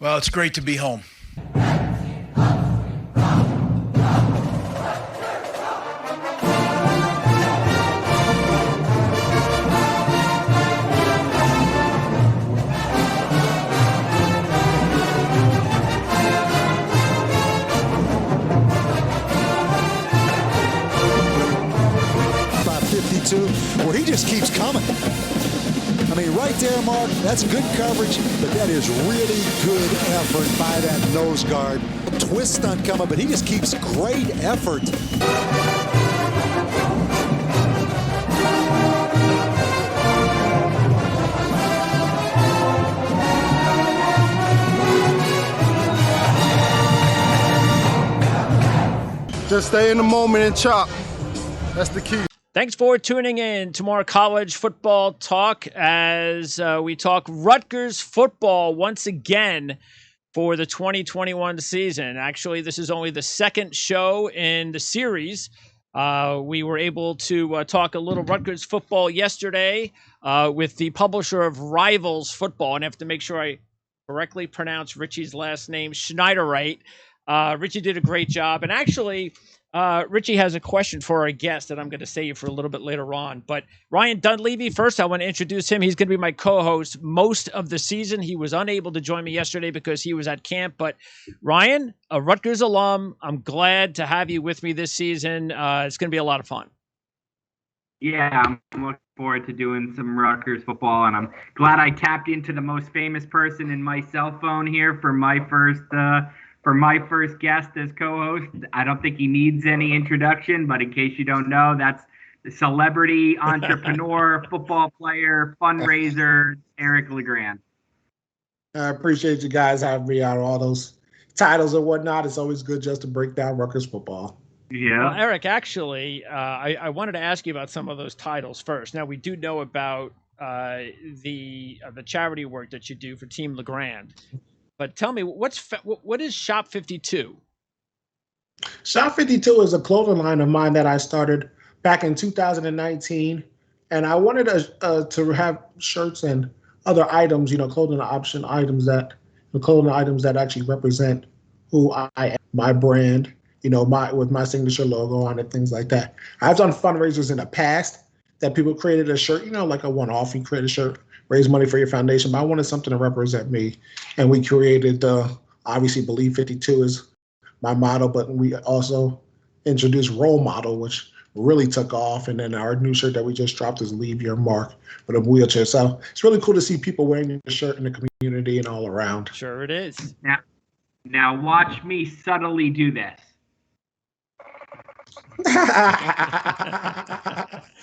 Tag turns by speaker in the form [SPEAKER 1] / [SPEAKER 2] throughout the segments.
[SPEAKER 1] Well, it's great to be home.
[SPEAKER 2] By 52, where he just keeps coming. I mean, right there, Mark, that's good coverage, but that is really good effort by that nose guard. Twist stunt coming, but he just keeps great effort.
[SPEAKER 3] Just stay in the moment and chop. That's the key.
[SPEAKER 4] Thanks for tuning in to more college football talk as we talk Rutgers football once again for the 2021 season. Actually, this is only the second show in the series. We were able to talk a little Rutgers football yesterday with the publisher of Rivals Football. And I have to make sure I correctly pronounce Richie's last name, Schneiderite. Richie did a great job. And actually, Richie has a question for our guest that I'm going to save for a little bit later on. But Ryan Dunleavy, first I want to introduce him. He's going to be my co-host most of the season. He was unable to join me yesterday because he was at camp. But Ryan, a Rutgers alum, I'm glad to have you with me this season. It's going to be a lot of fun.
[SPEAKER 5] Yeah, I'm looking forward to doing some Rutgers football, and I'm glad I tapped into the most famous person in my cell phone here for my first guest as co-host. I don't think he needs any introduction, but in case you don't know, that's the celebrity entrepreneur, football player, fundraiser, Eric LeGrand.
[SPEAKER 6] I appreciate you guys having me out, all those titles and whatnot. It's always good just to break down Rutgers football.
[SPEAKER 5] Yeah.
[SPEAKER 4] Well, Eric, actually, I wanted to ask you about some of those titles first. Now, we do know about the charity work that you do for Team LeGrand. But tell me, what is Shop 52?
[SPEAKER 6] Shop 52 is a clothing line of mine that I started back in 2019. And I wanted to have shirts and other items, clothing items that actually represent who I am, my brand, with my signature logo on it, things like that. I've done fundraisers in the past that people created a shirt, like a one-off. You create a shirt, raise money for your foundation, but I wanted something to represent me. And we created, obviously, Believe 52 is my motto, but we also introduced Role Model, which really took off. And then our new shirt that we just dropped is Leave Your Mark with a wheelchair. So it's really cool to see people wearing the shirt in the community and all around.
[SPEAKER 4] Sure it is.
[SPEAKER 5] Now watch me subtly do this.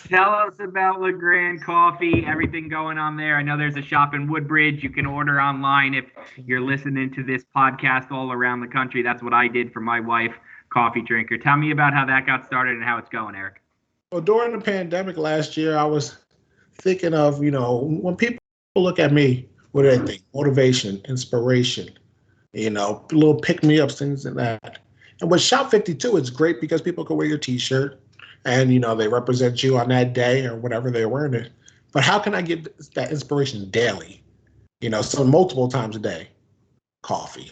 [SPEAKER 5] Tell us about LeGrand Coffee, everything going on there. I know there's a shop in Woodbridge. You can order online if you're listening to this podcast all around the country. That's what I did for my wife, Coffee Drinker. Tell me about how that got started and how it's going, Eric.
[SPEAKER 6] Well, during the pandemic last year, I was thinking of, when people look at me, what do they think? Motivation, inspiration, little pick-me-ups, things like that. And with Shop 52, it's great because people can wear your T-shirt and, they represent you on that day or whatever they're wearing it. But how can I get that inspiration daily? So multiple times a day. Coffee.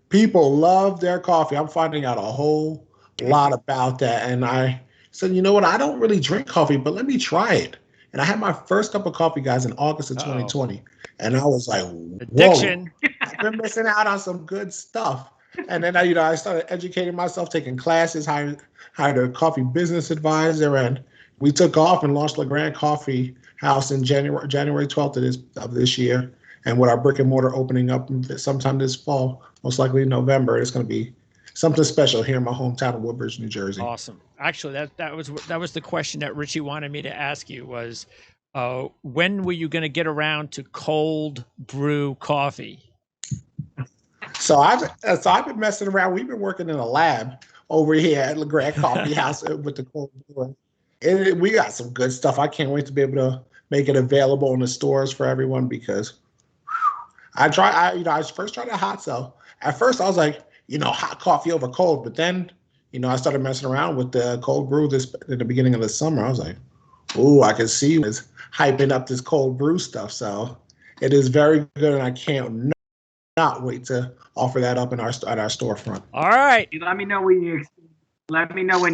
[SPEAKER 6] People love their coffee. I'm finding out a whole lot about that. And I said, you know what? I don't really drink coffee, but let me try it. And I had my first cup of coffee, guys, in August of 2020. And I was like, whoa.
[SPEAKER 4] Addiction.
[SPEAKER 6] I've been missing out on some good stuff. And then I started educating myself, taking classes, hired a coffee business advisor, and we took off and launched LeGrand Coffee House in January 12th of this year. And with our brick and mortar opening up sometime this fall, most likely in November, it's going to be something special here in my hometown of Woodbridge, New Jersey.
[SPEAKER 4] Awesome. Actually, that was the question that Richie wanted me to ask you was, when were you going to get around to cold brew coffee?
[SPEAKER 6] So I've been messing around. We've been working in a lab over here at LeGrand Coffee House with the cold brewer. And we got some good stuff. I can't wait to be able to make it available in the stores for everyone because I first tried a hot cell. At first I was like, hot coffee over cold, but then, I started messing around with the cold brew in the beginning of the summer. I was like, ooh, I can see it's hyping up this cold brew stuff. So it is very good, and I can't cannot wait to offer that up at our storefront.
[SPEAKER 4] All right.
[SPEAKER 5] Let me know when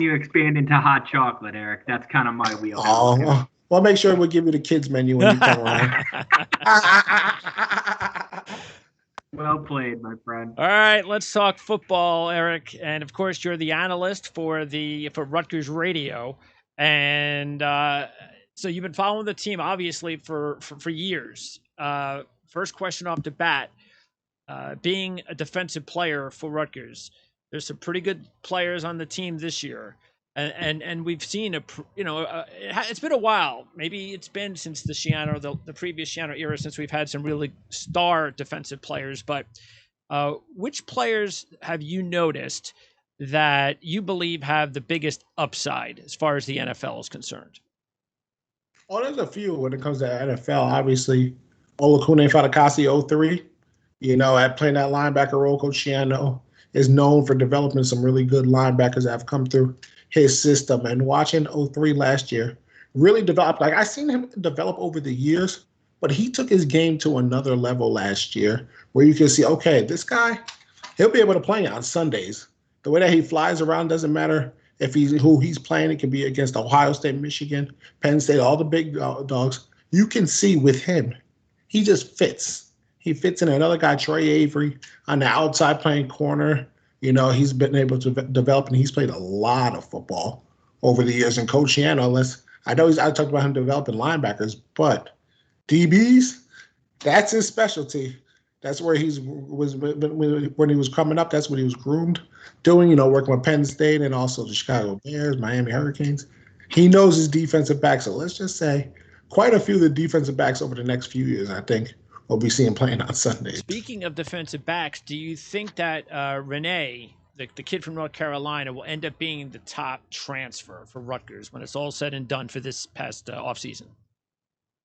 [SPEAKER 5] you expand into hot chocolate, Eric. That's kind of my wheelhouse.
[SPEAKER 6] Oh, well, make sure we'll give you the kids menu when you come around.
[SPEAKER 5] Well played, my friend.
[SPEAKER 4] All right, let's talk football, Eric. And of course, you're the analyst for Rutgers Radio, and so you've been following the team obviously for years. First question off the bat: being a defensive player for Rutgers, there's some pretty good players on the team this year. And we've seen it's been a while. Maybe it's been since the Schiano, the previous Schiano era, since we've had some really star defensive players. But which players have you noticed that you believe have the biggest upside as far as the NFL is concerned?
[SPEAKER 6] Oh, there's a few when it comes to NFL. Obviously, Olakune Fatukasi, 03. At playing that linebacker role, Coach Schiano is known for developing some really good linebackers that have come through his system. And watching 03 last year really developed. Like, I seen him develop over the years, but he took his game to another level last year where you can see, okay, this guy, he'll be able to play on Sundays. The way that he flies around doesn't matter if who he's playing. It can be against Ohio State, Michigan, Penn State, all the big dogs. You can see with him, he just fits. He fits in. Another guy, Troy Avery, on the outside playing corner. He's been able to develop, and he's played a lot of football over the years. And Coach Schiano, I talked about him developing linebackers, but DBs, that's his specialty. That's where when he was coming up. That's what he was groomed doing. Working with Penn State and also the Chicago Bears, Miami Hurricanes. He knows his defensive backs. So let's just say quite a few of the defensive backs over the next few years, I think, we'll be seeing playing on Sundays.
[SPEAKER 4] Speaking of defensive backs, do you think that Renee, the kid from North Carolina, will end up being the top transfer for Rutgers when it's all said and done for this past offseason?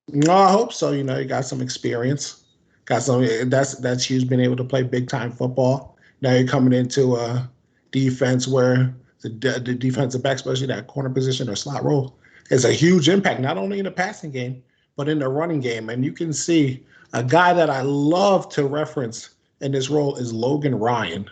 [SPEAKER 6] No, I hope so. He got some experience. Got some. That's huge. Been able to play big time football. Now you're coming into a defense where the defensive back, especially that corner position or slot role, is a huge impact, not only in the passing game, but in the running game. And you can see a guy that I love to reference in this role is Logan Ryan.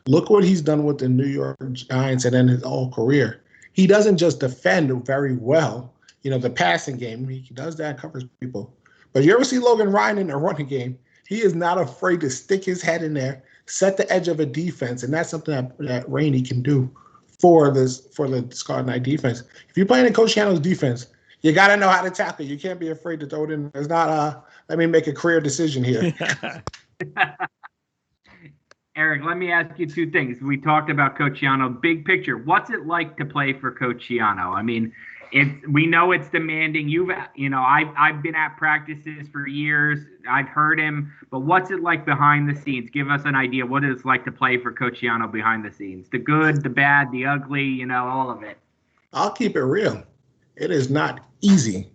[SPEAKER 6] Look what he's done with the New York Giants and in his whole career. He doesn't just defend very well, the passing game. He does that, covers people. But you ever see Logan Ryan in the running game, he is not afraid to stick his head in there, set the edge of a defense, and that's something that Rainey can do for the Scarlet Knight defense. If you're playing in Coach Schiano's defense, you got to know how to tackle. You can't be afraid to throw it in. It's not let me make a career decision here.
[SPEAKER 5] Eric, let me ask you two things. We talked about Coach Schiano. Big picture, what's it like to play for Coach Schiano? I mean, we know it's demanding. I've been at practices for years. I've heard him, but what's it like behind the scenes? Give us an idea what it's like to play for Coach Schiano behind the scenes. The good, the bad, the ugly, all of it.
[SPEAKER 6] I'll keep it real. It is not easy.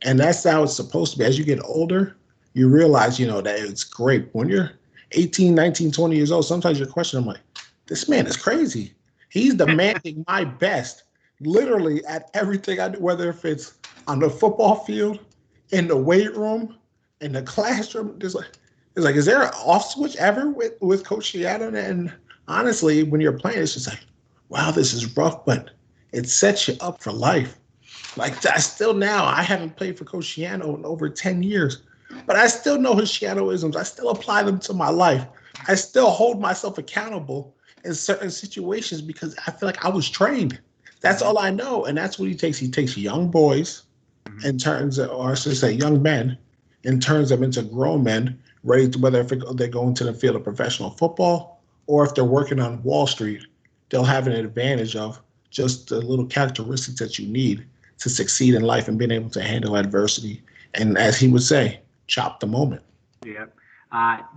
[SPEAKER 6] And that's how it's supposed to be. As you get older, you realize, that it's great. When you're 18, 19, 20 years old, sometimes you're questioning, I'm like, this man is crazy. He's demanding my best, literally at everything I do, whether if it's on the football field, in the weight room, in the classroom. Is there an off switch ever with Coach Schiano? And honestly, when you're playing, it's just like, wow, this is rough, but it sets you up for life. Like, I haven't played for Coach Schiano in over 10 years, but I still know his Schiano-isms. I still apply them to my life. I still hold myself accountable in certain situations because I feel like I was trained. That's all I know. And that's what he takes. He takes young boys and young men and turns them into grown men, ready to, whether if they go into the field of professional football or if they're working on Wall Street, they'll have an advantage of just the little characteristics that you need to succeed in life and being able to handle adversity. And as he would say, chop the moment.
[SPEAKER 5] Yeah.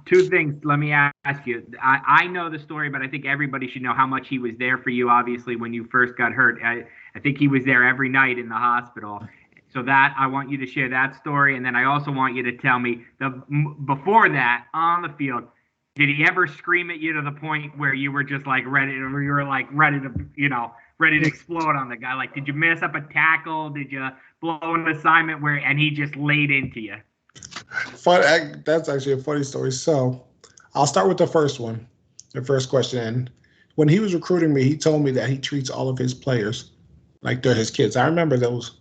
[SPEAKER 5] Two things. Let me ask you. I know the story, but I think everybody should know how much he was there for you, obviously, when you first got hurt. I think he was there every night in the hospital. So I want you to share that story. And then I also want you to tell me, before that, on the field, did he ever scream at you to the point where you were just like ready to explode on the guy? Like, did you mess up a tackle? Did you blow an assignment and he just laid into you?
[SPEAKER 6] That's actually a funny story. So I'll start with the first one, the first question. And when he was recruiting me, he told me that he treats all of his players like they're his kids. I remember those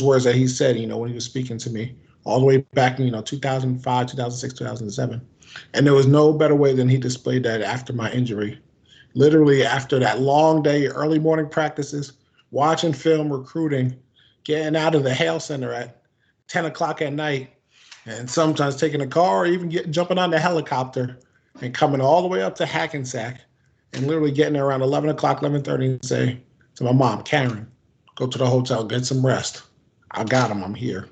[SPEAKER 6] words that he said, when he was speaking to me all the way back in, 2005, 2006, 2007. And there was no better way than he displayed that after my injury. Literally after that long day, early morning practices, watching film, recruiting, getting out of the Hale Center at 10 o'clock at night, and sometimes taking a car or even jumping on the helicopter and coming all the way up to Hackensack and literally getting there around 11 o'clock, 11:30 and say to my mom, Karen, go to the hotel, get some rest. I got him. I'm here.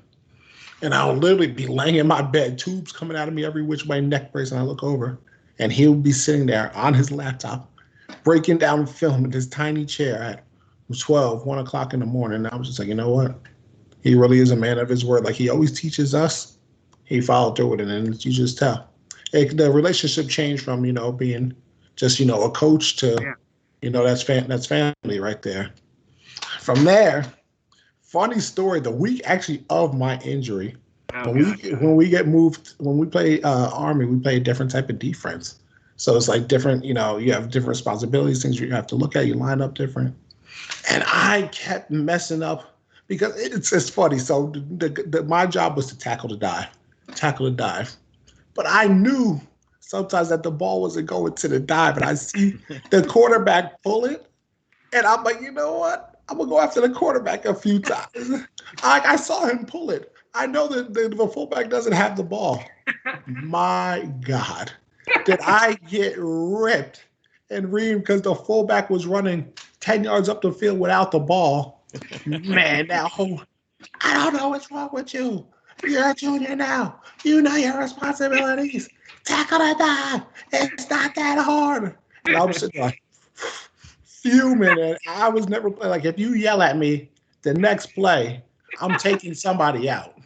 [SPEAKER 6] And I'll literally be laying in my bed, tubes coming out of me every which way, neck brace, and I look over, and he'll be sitting there on his laptop, breaking down film in his tiny chair at 1 o'clock in the morning. And I was just like, you know what? He really is a man of his word. Like he always teaches us, he followed through with it, and you just tell. The relationship changed from, being just, a coach to, that's family right there. From there, funny story, the week actually of my injury, when we play Army, we play a different type of defense. So it's like different, you have different responsibilities, things you have to look at, you line up different. And I kept messing up because it's funny. So my job was to tackle the dive. But I knew sometimes that the ball wasn't going to the dive, and I see the quarterback pull it, and I'm like, you know what? I'm going to go after the quarterback a few times. I saw him pull it. I know that the fullback doesn't have the ball. My God. Did I get ripped and reamed because the fullback was running 10 yards up the field without the ball? Man, I don't know what's wrong with you. You're a junior now. You know your responsibilities. Tackle the dive. It's not that hard. And I was sitting like fuming, and I was never like, if you yell at me the next play, I'm taking somebody out.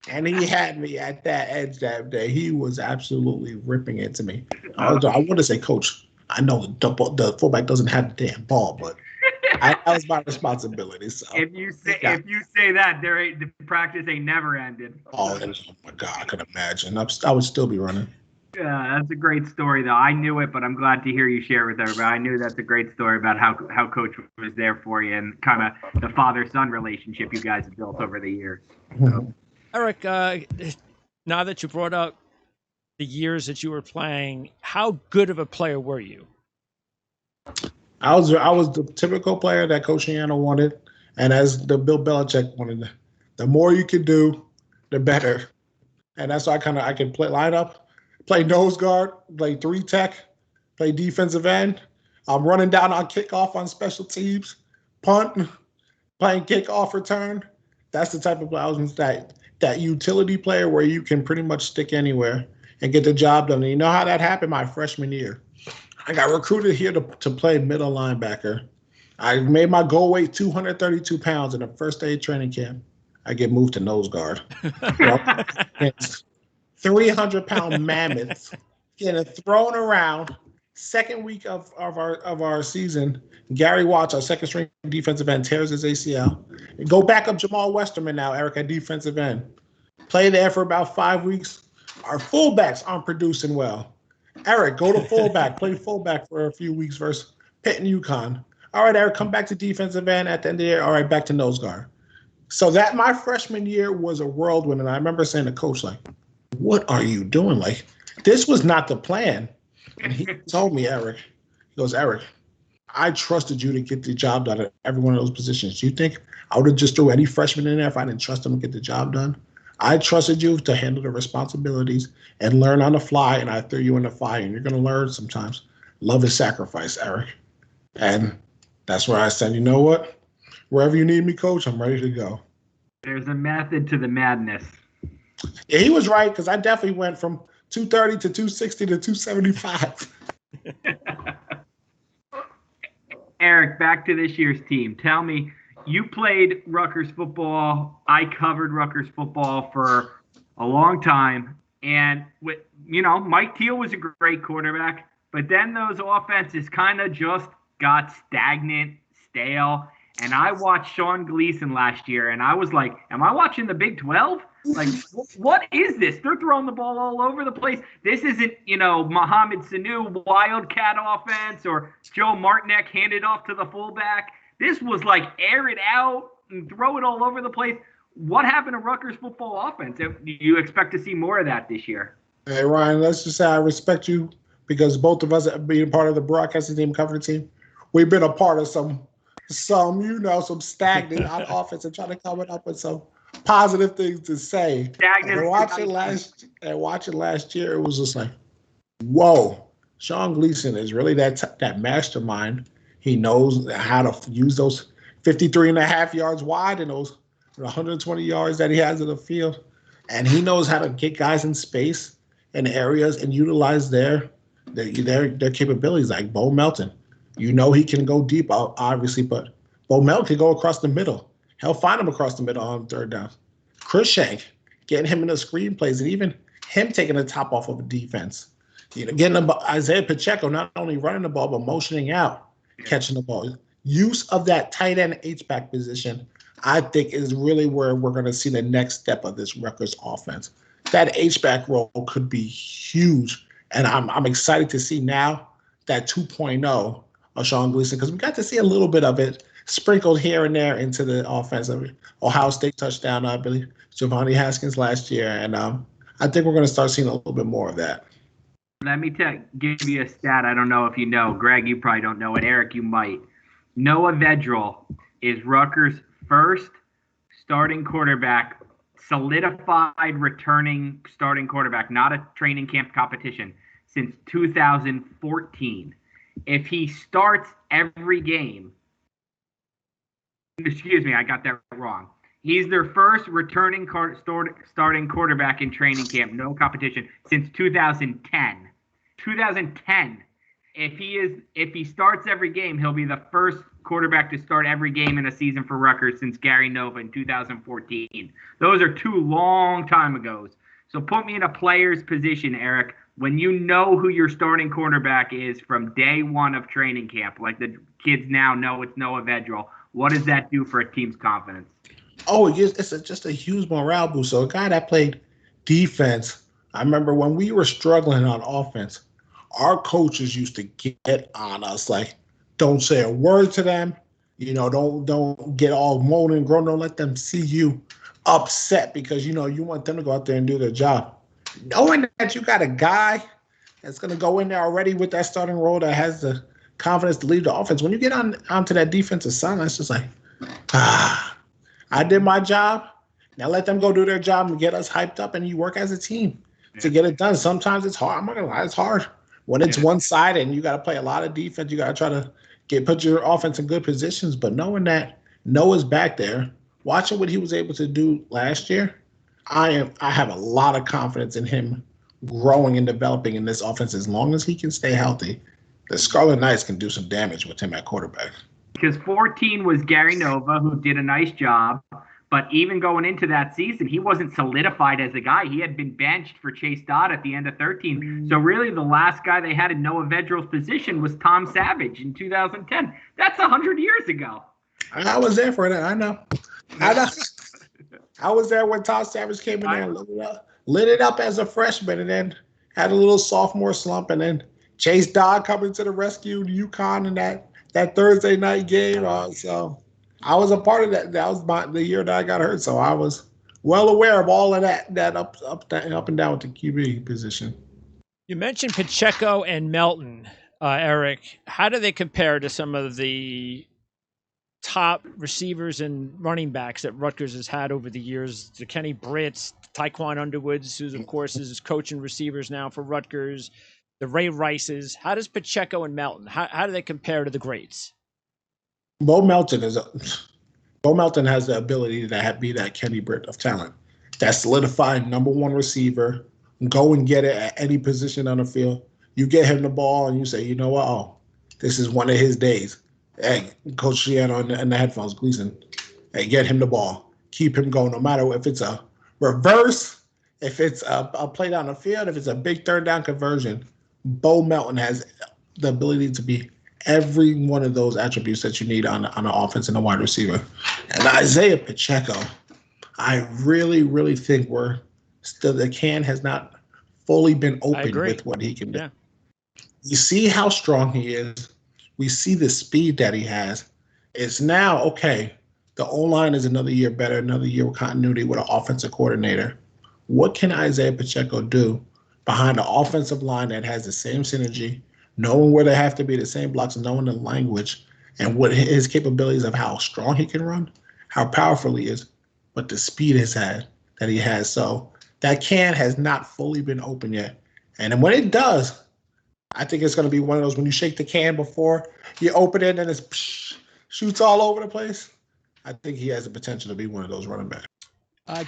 [SPEAKER 6] And he had me at that edge that day. He was absolutely ripping into me. I want to say, Coach, I know the fullback doesn't have the damn ball, but that was my responsibility. So
[SPEAKER 5] if you say that, the practice ain't never ended.
[SPEAKER 6] Oh my God, I could imagine. I would still be running.
[SPEAKER 5] Yeah, that's a great story, though. I knew it, but I'm glad to hear you share it with everybody. I knew that's a great story about how Coach was there for you and kind of the father-son relationship you guys have built over the years. So.
[SPEAKER 4] Eric, now that you brought up the years that you were playing, how good of a player were you?
[SPEAKER 6] I was the typical player that Coach Schiano wanted, and as the Bill Belichick wanted. The more you could do, the better. And that's why I could play lineup, play nose guard, play 3 tech, play defensive end. I'm running down on kickoff on special teams, punt, playing kickoff return. That's the type of player I was that utility player where you can pretty much stick anywhere and get the job done. And you know how that happened my freshman year? I got recruited here to play middle linebacker. I made my goal weight 232 pounds in the first day of training camp. I get moved to nose guard. 300-pound mammoths getting thrown around. Second week of our season, Gary Watts, our second string defensive end, tears his ACL. Go back up Jamal Westerman now, Eric, at defensive end. Play there for about 5 weeks. Our fullbacks aren't producing well. Eric, go to fullback. Play fullback for a few weeks versus Pitt and UConn. All right, Eric, come back to defensive end at the end of the year. All right, back to nose guard. So that my freshman year was a whirlwind, and I remember saying to Coach, like, what are you doing? Like, this was not the plan. And he told me, Eric, he goes, Eric, I trusted you to get the job done at every one of those positions. You think I would have just threw any freshman in there if I didn't trust him to get the job done? I trusted you to handle the responsibilities and learn on the fly, and I threw you in the fire, and you're going to learn sometimes. Love is sacrifice, Eric. And that's where I said, you know what? Wherever you need me, Coach, I'm ready to go.
[SPEAKER 5] There's a method to the madness.
[SPEAKER 6] Yeah, he was right, because I definitely went from 230 to 260 to 275.
[SPEAKER 5] Eric, back to this year's team. Tell me, you played Rutgers football. I covered Rutgers football for a long time. And, Mike Teal was a great quarterback. But then those offenses kind of just got stagnant, stale. And I watched Sean Gleason last year, and I was like, am I watching the Big 12? Like, what is this? They're throwing the ball all over the place. This isn't, Mohamed Sanu wildcat offense or Joe Martinek handed off to the fullback. This was like air it out and throw it all over the place. What happened to Rutgers football offense? Do you expect to see more of that this year?
[SPEAKER 6] Hey, Ryan, let's just say I respect you because both of us being part of the broadcasting team, covering team, we've been a part of some stagnant on offense and trying to come up with some positive things to say. And watching last year, it was just like, whoa, Sean Gleason is really that mastermind. He knows how to use those 53.5 yards wide and those 120 yards that he has in the field. And he knows how to get guys in space and areas and utilize their capabilities, like Bo Melton. He can go deep, obviously, but Bo Melton can go across the middle. He'll find him across the middle on third down. Chris Shank, getting him in the screen plays, and even him taking the top off of a defense. Getting Isaiah Pacheco not only running the ball, but motioning out, catching the ball. Use of that tight end H-back position, I think, is really where we're going to see the next step of this Rutgers offense. That H-back role could be huge, and I'm excited to see now that 2.0 of Sean Gleason, because we got to see a little bit of it sprinkled here and there into the offense. Ohio State touchdown, I believe, Giovanni Haskins last year, and I think we're going to start seeing a little bit more of that.
[SPEAKER 5] Let me give you a stat. I don't know if you know. Greg, you probably don't know it. Eric, you might. Noah Vedral is Rutgers' first starting quarterback, solidified returning starting quarterback, not a training camp competition, since 2014. If he starts every game, excuse me, I got that wrong. He's their first returning starting quarterback in training camp, no competition, since 2010. 2010. If he starts every game, he'll be the first quarterback to start every game in a season for Rutgers since Gary Nova in 2014. Those are 2 long time ago. So put me in a player's position, Eric, when you know who your starting quarterback is from day one of training camp, like the kids now know it's Noah Vedral. What does that do for a team's confidence?
[SPEAKER 6] Oh, it's just a huge morale boost. So a guy that played defense, I remember when we were struggling on offense, our coaches used to get on us, like, don't say a word to them. Don't get all moaning and groan. Don't let them see you upset because, you want them to go out there and do their job. Knowing that you got a guy that's going to go in there already with that starting role that has the confidence to lead the offense, when you get onto that defensive side, it's just like, I did my job. Now let them go do their job and get us hyped up, and you work as a team to get it done. Sometimes it's hard. I'm not going to lie, it's hard. When it's one-sided and you got to play a lot of defense, you got to try to put your offense in good positions. But knowing that Noah's back there, watching what he was able to do last year, I have a lot of confidence in him growing and developing in this offense. As long as he can stay healthy, the Scarlet Knights can do some damage with him at quarterback.
[SPEAKER 5] Because 14 was Gary Nova, who did a nice job. But even going into that season, he wasn't solidified as a guy. He had been benched for Chase Dodd at the end of 13. So really the last guy they had in Noah Vedral's position was Tom Savage in 2010. That's 100 years ago.
[SPEAKER 6] I was there for that. I know. I was there when Tom Savage came in there and lit it up as a freshman, and then had a little sophomore slump, and then Chase Dodd coming to the rescue, UConn in that Thursday night game. So I was a part of that. That was the year that I got hurt, so I was well aware of all of that up and down with the QB position.
[SPEAKER 4] You mentioned Pacheco and Melton, Eric. How do they compare to some of the top receivers and running backs that Rutgers has had over the years? The Kenny Britts, Tyquan Underwoods, who of course is coaching receivers now for Rutgers, the Ray Rices. How does Pacheco and Melton, how do they compare to the greats?
[SPEAKER 6] Bo Melton has the ability to be that Kenny Britt of talent. That solidified number one receiver. Go and get it at any position on the field. You get him the ball and you say, you know what? Oh, this is one of his days. Hey, Coach Schiano and the headphones, Gleason. Hey, get him the ball. Keep him going, no matter if it's a reverse, if it's a play down the field, if it's a big third down conversion. Bo Melton has the ability to be every one of those attributes that you need on the offense and the wide receiver. And Isaiah Pacheco, I really, really think the can has not fully been opened with what he can do.
[SPEAKER 4] Yeah.
[SPEAKER 6] You see how strong he is. We see the speed that he has. It's now, okay, the O-line is another year better, another year with continuity with an offensive coordinator. What can Isaiah Pacheco do behind an offensive line that has the same synergy, knowing where they have to be, the same blocks, knowing the language, and what his capabilities of how strong he can run, how powerful he is, but the speed that he has. So that can has not fully been open yet. And then when it does, I think it's going to be one of those when you shake the can before you open it and it shoots all over the place. I think he has the potential to be one of those running backs.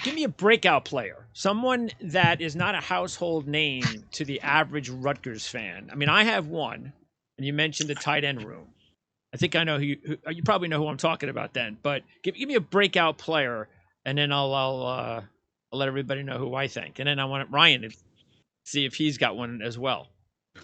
[SPEAKER 4] Give me a breakout player, someone that is not a household name to the average Rutgers fan. I mean, I have one, and you mentioned the tight end room. I think I know who you probably know who I'm talking about then. But give me a breakout player, and then I'll let everybody know who I think. And then I want Ryan to see if he's got one as well.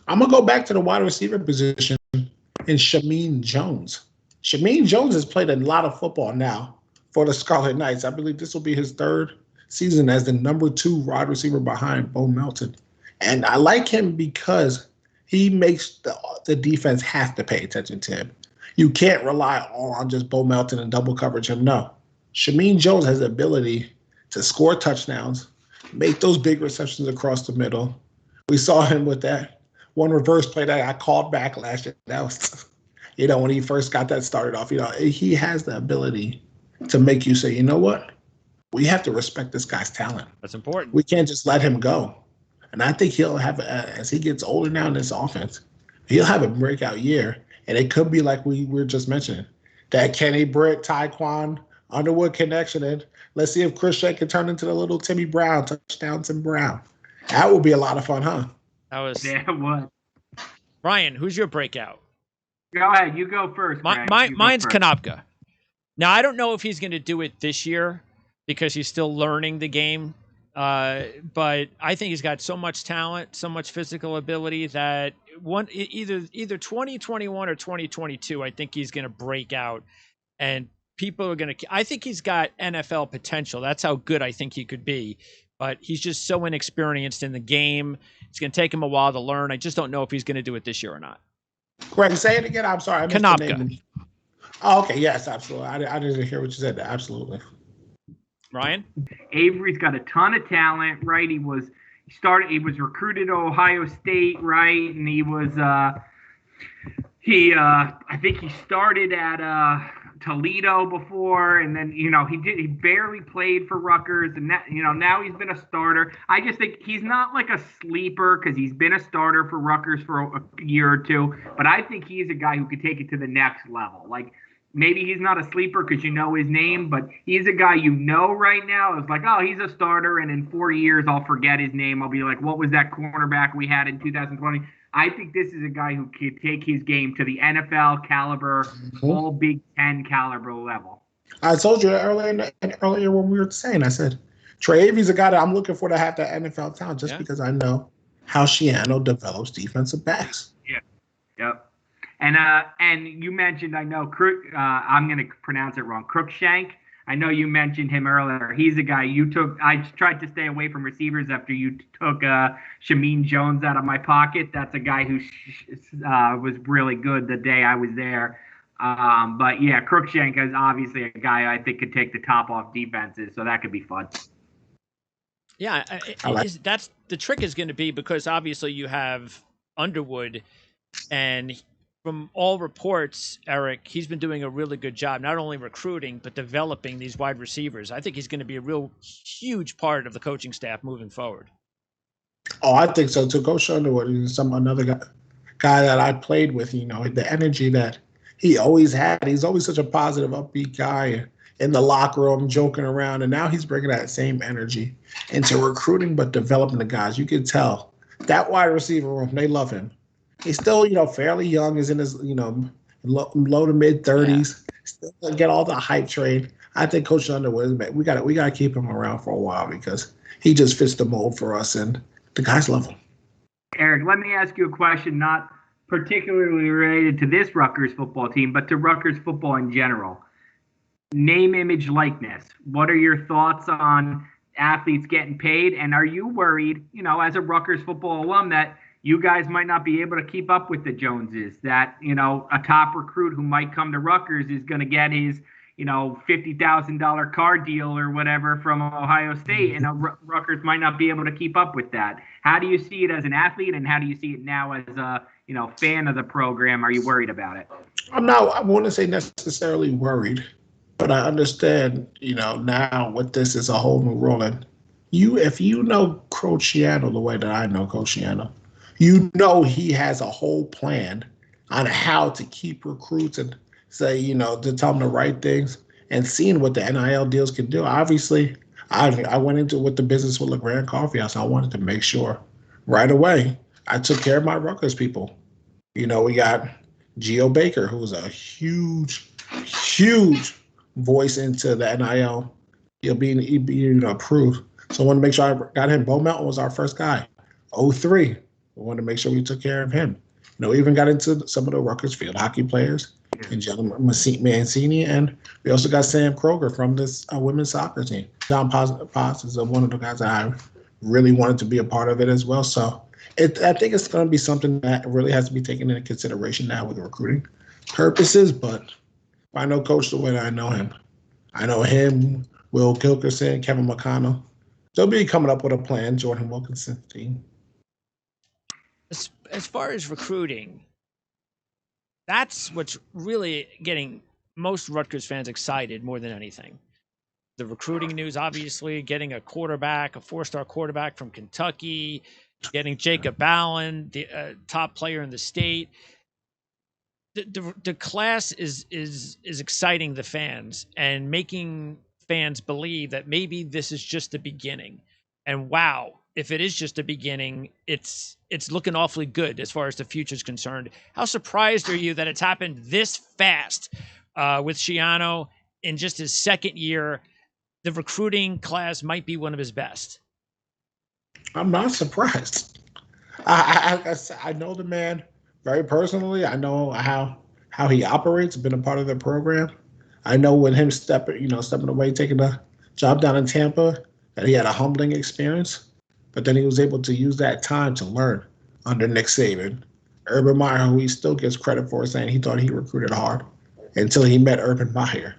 [SPEAKER 6] I'm going to go back to the wide receiver position in Shameen Jones. Shameen Jones has played a lot of football now for the Scarlet Knights. I believe this will be his third season as the number 2 wide receiver behind Bo Melton. And I like him because he makes the defense have to pay attention to him. You can't rely all on just Bo Melton and double coverage him. No. Shameen Jones has the ability to score touchdowns, make those big receptions across the middle. We saw him with that one reverse play that I called back last year. That was, when he first got that started off, he has the ability to make you say, you know what? We have to respect this guy's talent.
[SPEAKER 4] That's important.
[SPEAKER 6] We can't just let him go. And I think he'll have, as he gets older now in this offense, he'll have a breakout year. And it could be like we were just mentioning, that Kenny Britt, Tyquan, Underwood connection. And let's see if Chris Shea can turn into the little Timmy Brown, touchdown Tim Brown. That would be a lot of fun, huh?
[SPEAKER 4] That was.
[SPEAKER 5] Yeah, it was.
[SPEAKER 4] Ryan, who's your breakout?
[SPEAKER 5] Go ahead. You go first.
[SPEAKER 4] Mine's Konopka. Now, I don't know if he's going to do it this year because he's still learning the game. But I think he's got so much talent, so much physical ability that either 2021 or 2022, I think he's going to break out, and people are going to. I think he's got NFL potential. That's how good I think he could be. But he's just so inexperienced in the game. It's going to take him a while to learn. I just don't know if he's going to do it this year or not.
[SPEAKER 6] Greg, say it again. I'm sorry.
[SPEAKER 4] Konopka.
[SPEAKER 6] Oh, okay. Yes, absolutely. I didn't hear what you said. Absolutely.
[SPEAKER 4] Ryan?
[SPEAKER 5] Avery's got a ton of talent, right? He was recruited to Ohio State, right? And he was I think he started at Toledo before, and then he barely played for Rutgers, and that now he's been a starter. I just think he's not like a sleeper because he's been a starter for Rutgers for a year or two, but I think he's a guy who could take it to the next level. Like, maybe he's not a sleeper because you know his name, but he's a guy right now. It's like, oh, he's a starter, and in 4 years I'll forget his name. I'll be like, what was that cornerback we had in 2020? I think this is a guy who could take his game to the NFL caliber, all Big Ten caliber level.
[SPEAKER 6] I told you earlier when we were saying, I said, Trey Avery's a guy that I'm looking for to have that NFL talent just because I know how Schiano develops defensive backs.
[SPEAKER 5] Yeah. Yep. And you mentioned, I know, I'm going to pronounce it wrong, Crookshank. I know you mentioned him earlier. He's a guy you took. I tried to stay away from receivers after you took Shameen Jones out of my pocket. That's a guy who was really good the day I was there. But yeah, Crookshank is obviously a guy I think could take the top off defenses, so that could be fun.
[SPEAKER 4] Yeah, that's the trick is going to be because obviously you have Underwood, and from all reports, Eric, he's been doing a really good job, not only recruiting, but developing these wide receivers. I think he's going to be a real huge part of the coaching staff moving forward.
[SPEAKER 6] Oh, I think so too. Coach Underwood is another guy that I played with, the energy that he always had. He's always such a positive, upbeat guy in the locker room, joking around. And now he's bringing that same energy into recruiting, but developing the guys. You can tell that wide receiver room, they love him. He's still, fairly young. He's in his, low to mid 30s. Still get all the hype train. I think Coach Underwood, we got to keep him around for a while because he just fits the mold for us, and the guys love him.
[SPEAKER 5] Eric, let me ask you a question, not particularly related to this Rutgers football team, but to Rutgers football in general. name, image, likeness. What are your thoughts on athletes getting paid? And are you worried, as a Rutgers football alum, that you guys might not be able to keep up with the Joneses, that, a top recruit who might come to Rutgers is going to get his, $50,000 car deal or whatever from Ohio State, and Rutgers might not be able to keep up with that. How do you see it as an athlete, and how do you see it now as a, fan of the program? Are you worried about it?
[SPEAKER 6] I wouldn't say necessarily worried, but I understand, now what this is a whole new role. And if you know Coach Schiano the way that I know Coach Schiano, he has a whole plan on how to keep recruits and say, to tell them the right things, and seeing what the NIL deals can do. Obviously, I went into it with the business with LeGrand Coffee House. I wanted to make sure right away I took care of my Rutgers people. We got Geo Baker, who's a huge voice into the NIL. He'll be approved. So I want to make sure I got him. Bo Melton was our first guy. 03. We wanted to make sure we took care of him. We even got into some of the Rutgers field hockey players, and gentleman Mancini, and we also got Sam Kroger from this women's soccer team. John Paz is one of the guys that I really wanted to be a part of it as well. So I think it's going to be something that really has to be taken into consideration now with recruiting purposes. But I know Coach the way that I know him. I know him, Will Gilkerson, Kevin McConnell. They'll be coming up with a plan, Jordan Wilkinson's team.
[SPEAKER 4] As far as recruiting, that's what's really getting most Rutgers fans excited more than anything. The recruiting news, obviously, getting a quarterback, a 4-star quarterback from Kentucky, getting Jacob Allen, the top player in the state. The class is exciting the fans and making fans believe that maybe this is just the beginning. And wow, if it is just a beginning, it's looking awfully good as far as the future is concerned. How surprised are you that it's happened this fast with Schiano in just his second year? The recruiting class might be one of his best.
[SPEAKER 6] I'm not surprised. I know the man very personally. I know how he operates. Been a part of the program. I know when him stepping away, taking the job down in Tampa, that he had a humbling experience. But then he was able to use that time to learn under Nick Saban. Urban Meyer, who he still gives credit for, saying he thought he recruited hard until he met Urban Meyer.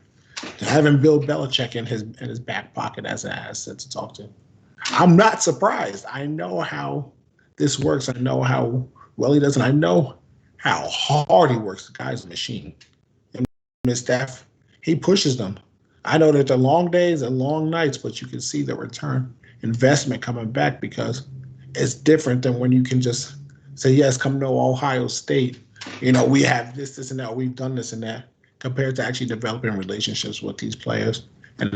[SPEAKER 6] Having Bill Belichick in his back pocket as an asset to talk to. I'm not surprised. I know how this works. I know how well he does, and I know how hard he works. The guy's a machine. And his staff, he pushes them. I know that they're long days and long nights, but you can see the return investment coming back, because it's different than when you can just say, yes, come to Ohio State. We have this, and that. We've done this and that, compared to actually developing relationships with these players. And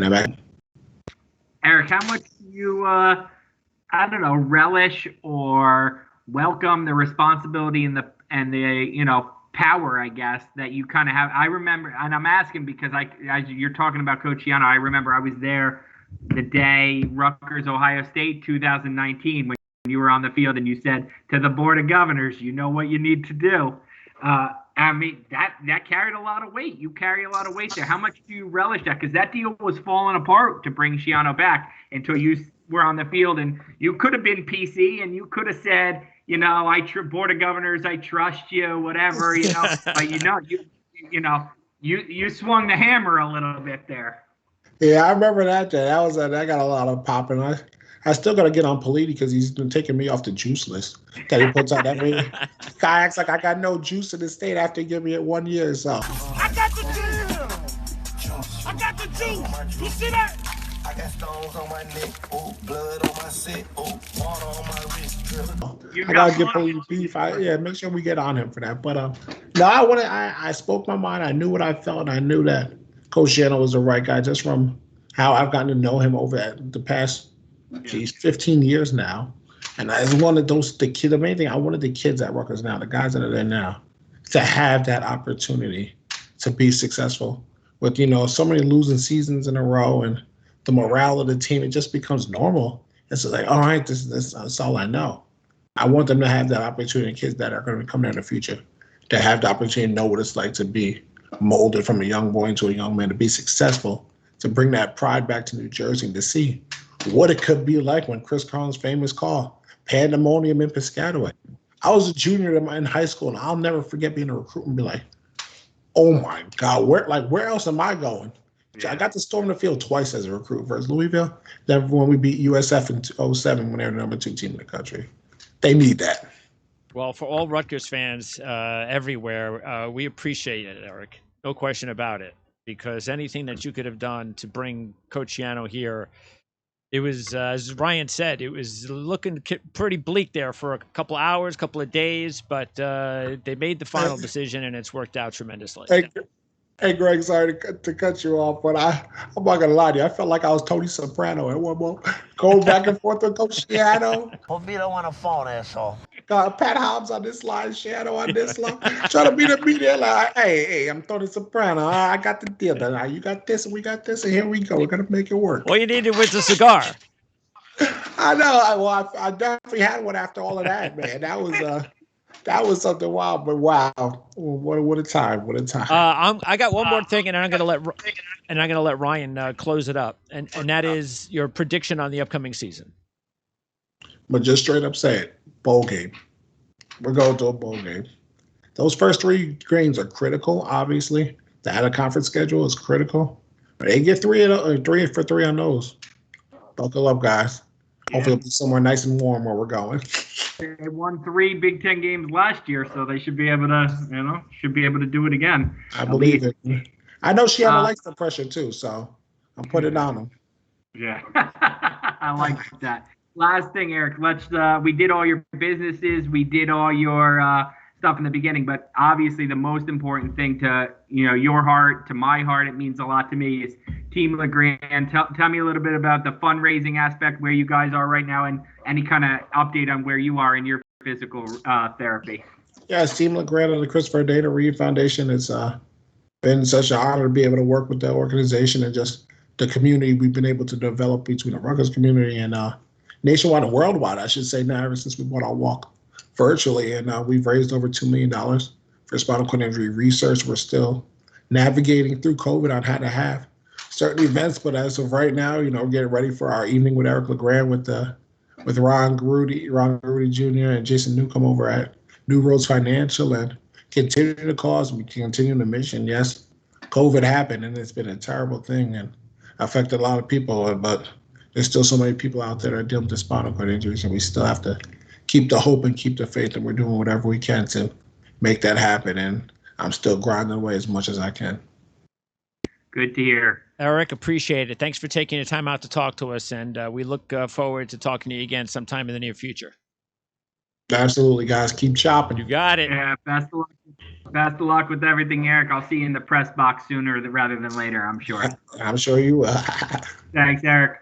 [SPEAKER 5] Eric, how much do you, relish or welcome the responsibility and the power, I guess, that you kind of have? I remember, and I'm asking because as you're talking about Coach Schiano, I remember I was there the day Rutgers, Ohio State, 2019, when you were on the field and you said to the Board of Governors, you know what you need to do. I mean, that carried a lot of weight. You carry a lot of weight there. How much do you relish that? Because that deal was falling apart to bring Schiano back until you were on the field, and you could have been PC and you could have said, Board of Governors, I trust you, whatever, but you swung the hammer a little bit there.
[SPEAKER 6] Yeah, I remember that day. That got a lot of popping. I still got to get on Politi because he's been taking me off the juice list that he puts out every guy acts like I got no juice in the state after giving it 1 year. So
[SPEAKER 1] I got the juice. I got the juice. You see that? I got stones on my neck, blood on my set, water on my wrist.
[SPEAKER 6] I gotta get Politi beef. Make sure we get on him for that. But no, I spoke my mind. I knew what I felt, and I knew that Coach Schiano was the right guy, just from how I've gotten to know him over the past 15 years now. And I wanted the main thing, I wanted the kids at Rutgers now, the guys that are there now, to have that opportunity to be successful. With, so many losing seasons in a row and the morale of the team, it just becomes normal. It's just like, all right, that's all I know. I want them to have that opportunity, kids that are going to come in the future, to have the opportunity to know what it's like to be molded from a young boy into a young man to be successful, to bring that pride back to New Jersey and to see what it could be like when Chris Carlin's famous call, pandemonium in Piscataway. I was a junior in high school, and I'll never forget being a recruit and be like, oh my God, where else am I going? Yeah. I got to storm the field twice as a recruit versus Louisville. Then when we beat USF in 2007 when they were the number 2 team in the country. They need that.
[SPEAKER 4] Well, for all Rutgers fans everywhere, we appreciate it, Eric. No question about it. Because anything that you could have done to bring Coach Schiano here, it was, as Ryan said, it was looking pretty bleak there for a couple of hours, couple of days, but they made the final decision, and it's worked out tremendously.
[SPEAKER 6] Hey, Greg, sorry to cut you off, but I'm not going to lie to you. I felt like I was Tony Soprano at one moment, going back and forth with Coach Schiano.
[SPEAKER 1] Put me on a phone, asshole.
[SPEAKER 6] Pat Hobbs on this line, Schiano on this line. Trying to be the media like, hey, I'm Tony Soprano. I got the deal. Now you got this, and we got this, and here we go. We're going to make it work.
[SPEAKER 4] All you needed was a cigar.
[SPEAKER 6] I know. I definitely had one after all of that, man. That was something wild, but wow, what a time! What a time!
[SPEAKER 4] I got one more thing, and I'm gonna let Ryan close it up, and that is your prediction on the upcoming season.
[SPEAKER 6] But just straight up say it, bowl game. We're going to a bowl game. Those first 3 games are critical. Obviously, the out-of-conference schedule is critical. But they get 3 for 3 on those. Buckle up, guys. Hopefully, it'll be somewhere nice and warm where we're going.
[SPEAKER 5] They won 3 Big Ten games last year, so they should be able to, do it again.
[SPEAKER 6] I believe it. I know Schiano likes the pressure too, so I'm putting it on him.
[SPEAKER 5] Yeah, I like that. Last thing, Eric. We did all your businesses, we did all your stuff in the beginning, but obviously the most important thing to your heart, to my heart, it means a lot to me, is Team LeGrand. Tell me a little bit about the fundraising aspect, where you guys are right now, and any kind of update on where you are in your physical therapy.
[SPEAKER 6] Yeah, Team LeGrand and the Christopher Dana Reed Foundation. It's been such an honor to be able to work with the organization and just the community we've been able to develop between the Rutgers community and nationwide and worldwide, I should say, now, ever since we bought our walk virtually. And we've raised over $2 million for spinal cord injury research. We're still navigating through COVID on how to have certain events, but as of right now, we're getting ready for our evening with Eric LeGrand with Ron Garuti Jr. and Jason Newcomb over at New Roads Financial, and continue the cause. We continue the mission. Yes, COVID happened, and it's been a terrible thing and affected a lot of people, but there's still so many people out there that are dealing with spinal cord injuries, and we still have to keep the hope and keep the faith, and we're doing whatever we can to make that happen, and I'm still grinding away as much as I can.
[SPEAKER 5] Good to hear.
[SPEAKER 4] Eric, appreciate it. Thanks for taking the time out to talk to us, and we look forward to talking to you again sometime in the near future.
[SPEAKER 6] Absolutely, guys. Keep chopping.
[SPEAKER 4] You got it.
[SPEAKER 5] Yeah, best of luck with everything, Eric. I'll see you in the press box sooner rather than later, I'm sure.
[SPEAKER 6] I'm sure you will.
[SPEAKER 5] Thanks, Eric.